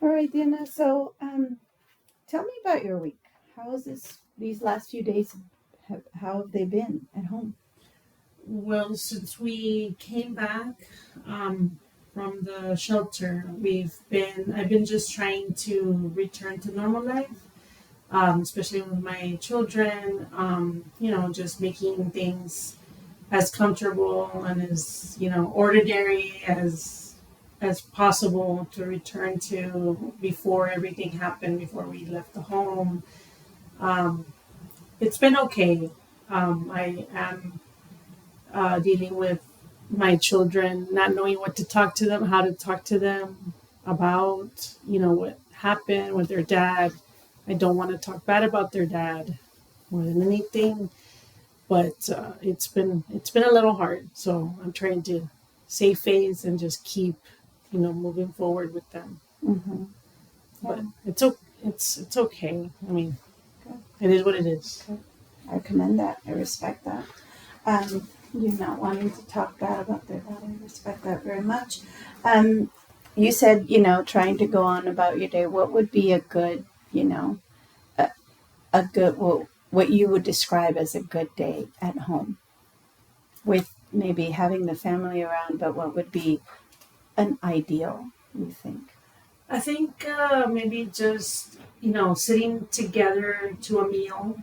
All right, Diana. So, tell me about your week. How is these last few days? How have they been at home? Well, since we came back from the shelter, I've been just trying to return to normal life, especially with my children. Just making things as comfortable and as ordinary as possible to return to before everything happened, before we left the home. Um, it's been okay. I am dealing with my children, not knowing what to talk to them, how to talk to them about, what happened with their dad. I don't want to talk bad about their dad more than anything, but it's been a little hard. So I'm trying to save face and just keep, moving forward with them. Mm-hmm. But Yeah. it's okay. I mean, Good. it is what it is. Good. I commend that. I respect that. You not wanting to talk bad about their dad. I respect that very much. Um, you said trying to go on about your day. What would be a good a, a good what you would describe as a good day at home with maybe having the family around, but what would be an ideal, you think? I think maybe just sitting together to a meal,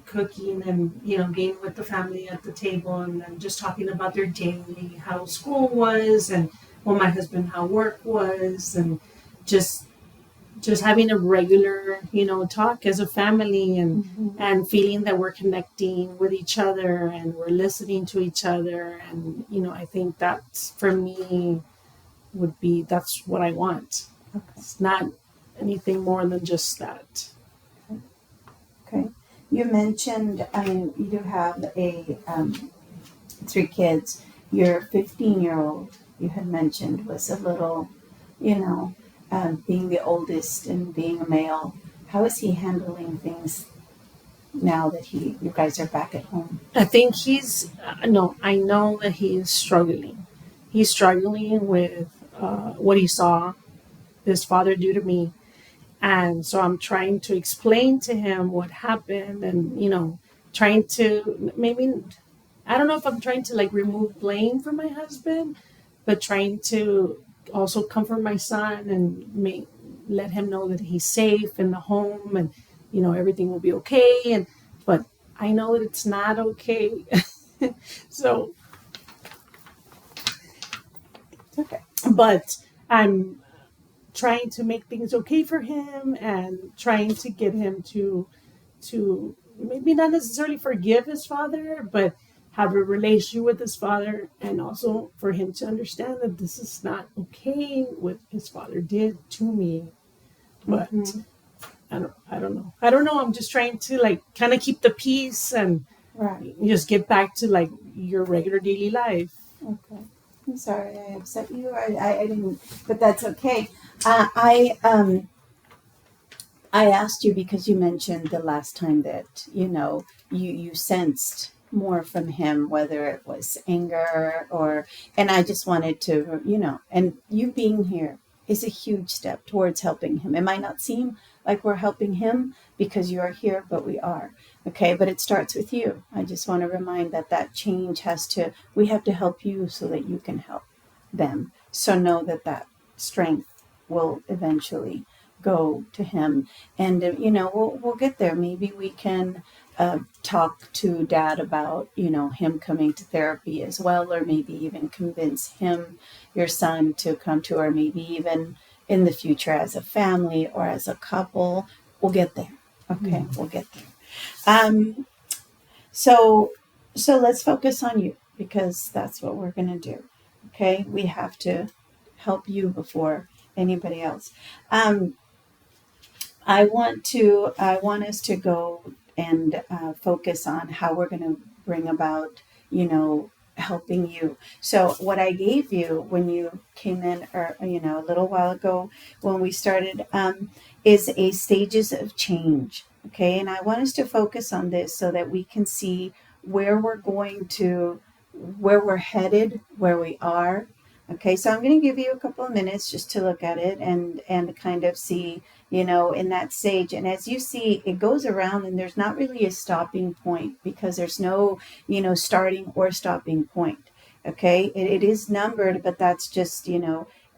cooking and being with the family at the table, and then just talking about their day, how school was, and well, my husband how work was, and just just having a regular talk as a family, Mm-hmm. and feeling that we're connecting with each other and we're listening to each other, and I think that's for me would be that's what I want. Okay. It's not anything more than just that. Okay. You mentioned, I mean, you have three kids. Your 15-year-old, you had mentioned, was a little, you know, being the oldest and being a male. How is he handling things now that you guys are back at home? I think he's no. I know that he is struggling. He's struggling with what he saw his father do to me, and so I'm trying to explain to him what happened, and trying to maybe I don't know if I'm trying to like remove blame from my husband, but trying to also comfort my son and let him know that he's safe in the home, and everything will be okay. And but I know that it's not okay. So, Okay. but I'm trying to make things okay for him and trying to get him to maybe not necessarily forgive his father, but have a relationship with his father, and also for him to understand that this is not okay what his father did to me. But Mm-hmm. I don't know. I'm just trying to like kind of keep the peace and Right. just get back to like your regular daily life. Okay. I'm sorry I upset you. I didn't, but that's okay. I asked you because you mentioned the last time that you sensed more from him, whether it was anger or, and I just wanted to, and you being here is a huge step towards helping him. It might not seem like we're helping him because you are here, but we are. Okay, but it starts with you. I just want to remind that change we have to help you so that you can help them. So know that strength will eventually go to him, and we'll get there. Maybe we can talk to dad about him coming to therapy as well, or maybe even convince him, your son, to come to, or maybe even in the future as a family or as a couple. We'll get there. Okay, Mm. we'll get there. Um so so let's focus on you, because that's what we're going to do. Okay, we have to help you before anybody else. um I want us to go and focus on how we're going to bring about, helping you. So what I gave you when you came in, or a little while ago when we started, is a stages of change. Okay, and I want us to focus on this so that we can see where we're going to, where we're headed, where we are. Okay, so I'm going to give you a couple of minutes just to look at it and kind of see, in that stage. And as you see, it goes around, and there's not really a stopping point because there's no, starting or stopping point. Okay, it is numbered, but that's just,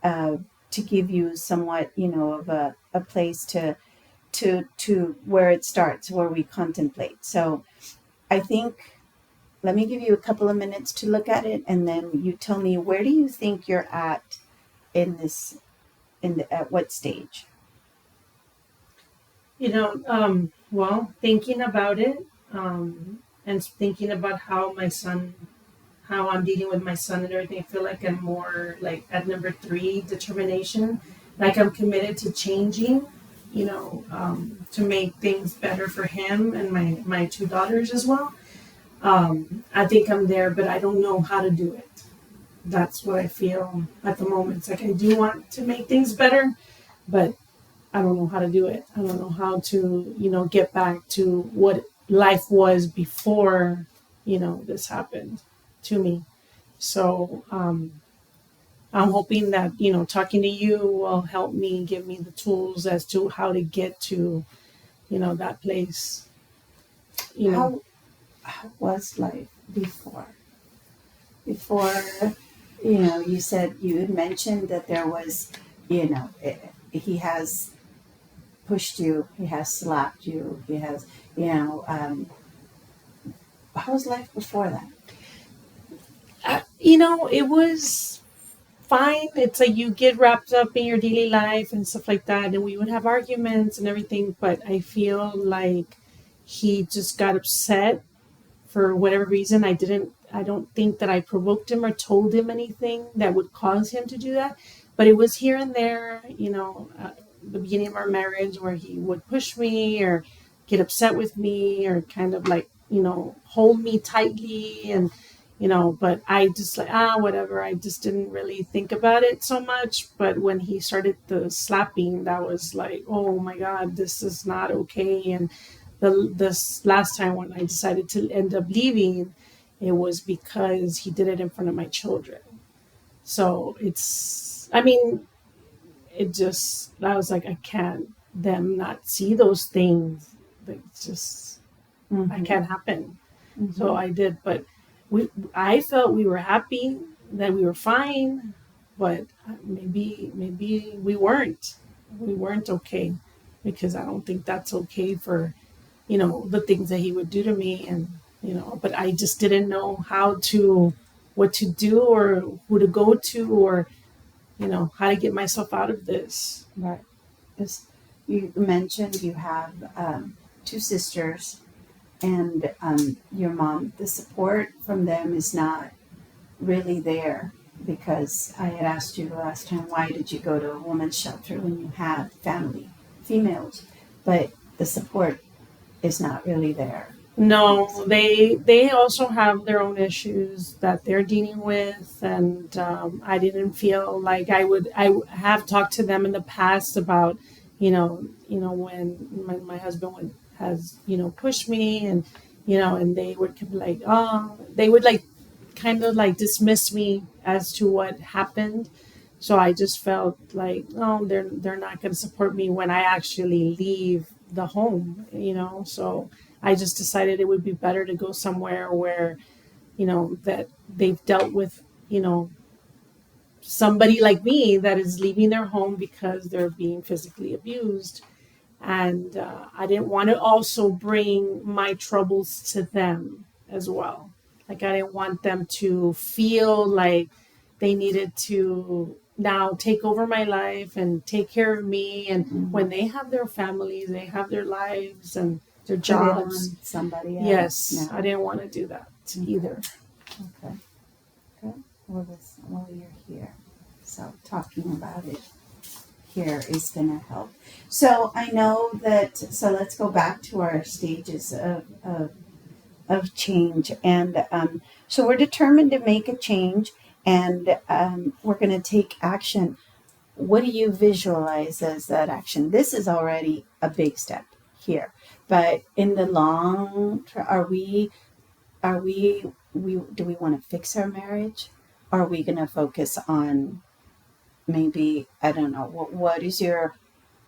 uh, to give you somewhat, of a place to where it starts, where we contemplate. So I think, let me give you a couple of minutes to look at it, and then you tell me, where do you think you're at in this, at what stage? Well, thinking about it, and thinking about how I'm dealing with my son and everything, I feel like I'm more like at number three, determination. Like I'm committed to changing, to make things better for him and my two daughters as well. I think I'm there, but I don't know how to do it. That's what I feel at the moment. It's like I do want to make things better, but I don't know how to do it. I don't know how to, get back to what life was before, this happened to me. So I'm hoping that, talking to you will help me, give me the tools as to how to get to, that place, you know. How was life before, you said, you had mentioned that there was, he has pushed you, he has slapped you, he has, how was life before that? It was fine. It's like you get wrapped up in your daily life and stuff like that. And we would have arguments and everything. But I feel like he just got upset for whatever reason. I don't think that I provoked him or told him anything that would cause him to do that. But it was here and there, the beginning of our marriage where he would push me or get upset with me or kind of like, hold me tightly and, but I just like, whatever. I just didn't really think about it so much. But when he started the slapping, that was like, oh my God, this is not okay. And this last time when I decided to end up leaving, it was because he did it in front of my children. So I mean, I was like, I can't them not see those things. Like, it's just, I Mm-hmm. can't happen. So Mm-hmm. I did, but I felt we were happy that we were fine, but maybe we weren't okay because I don't think that's okay for, the things that he would do to me. And, but I just didn't know what to do or who to go to or, how to get myself out of this. Right. Because you mentioned you have, two sisters, and your mom. The support from them is not really there, because I had asked you the last time, why did you go to a woman's shelter when you have family, females? But the support is not really there. No, they also have their own issues that they're dealing with, and I didn't feel like I have talked to them in the past about, when my husband has pushed me, and and they would be like, oh, they would like kind of like dismiss me as to what happened. So I just felt like, oh, they're not going to support me when I actually leave the home, So I just decided it would be better to go somewhere where, that they've dealt with, somebody like me that is leaving their home because they're being physically abused. And I didn't want to also bring my troubles to them as well. Like, I didn't want them to feel like they needed to now take over my life and take care of me. And Mm-hmm. when they have their families, they have their lives and their Put it jobs. on somebody else Yes, I now. didn't want to do that Okay. either. Okay. Good. Well, you're here. So talking about it here is going to help. So I know that, so let's go back to our stages of change. And so we're determined to make a change, and we're going to take action. What do you visualize as that action? This is already a big step here. But in the long term, are we, do we want to fix our marriage? are we going to focus on? Maybe, I don't know, what is your,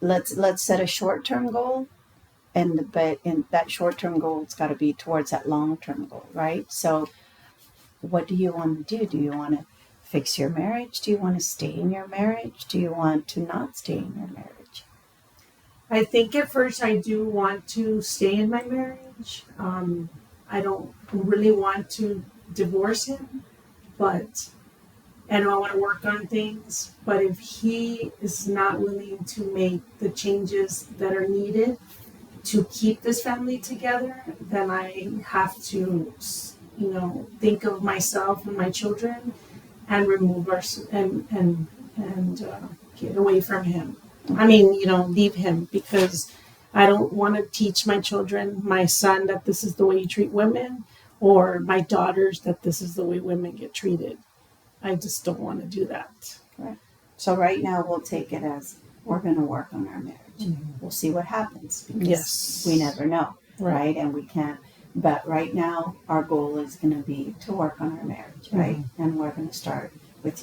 let's set a short-term goal, and but in that short-term goal, it's got to be towards that long-term goal, right? So what do you want to do? Do you want to fix your marriage? Do you want to stay in your marriage? Do you want to not stay in your marriage? I think at first I do want to stay in my marriage. I don't really want to divorce him, but and I want to work on things. But if he is not willing to make the changes that are needed to keep this family together, then I have to, think of myself and my children and remove us and get away from him. I mean, leave him because I don't want to teach my children, my son, that this is the way you treat women, or my daughters that this is the way women get treated. I just don't want to do that. Right. So right now we'll take it as we're going to work on our marriage. We'll see what happens because Yes. we never know, Right. right? And we can't. But right now our goal is going to be to work on our marriage, right? And we're going to start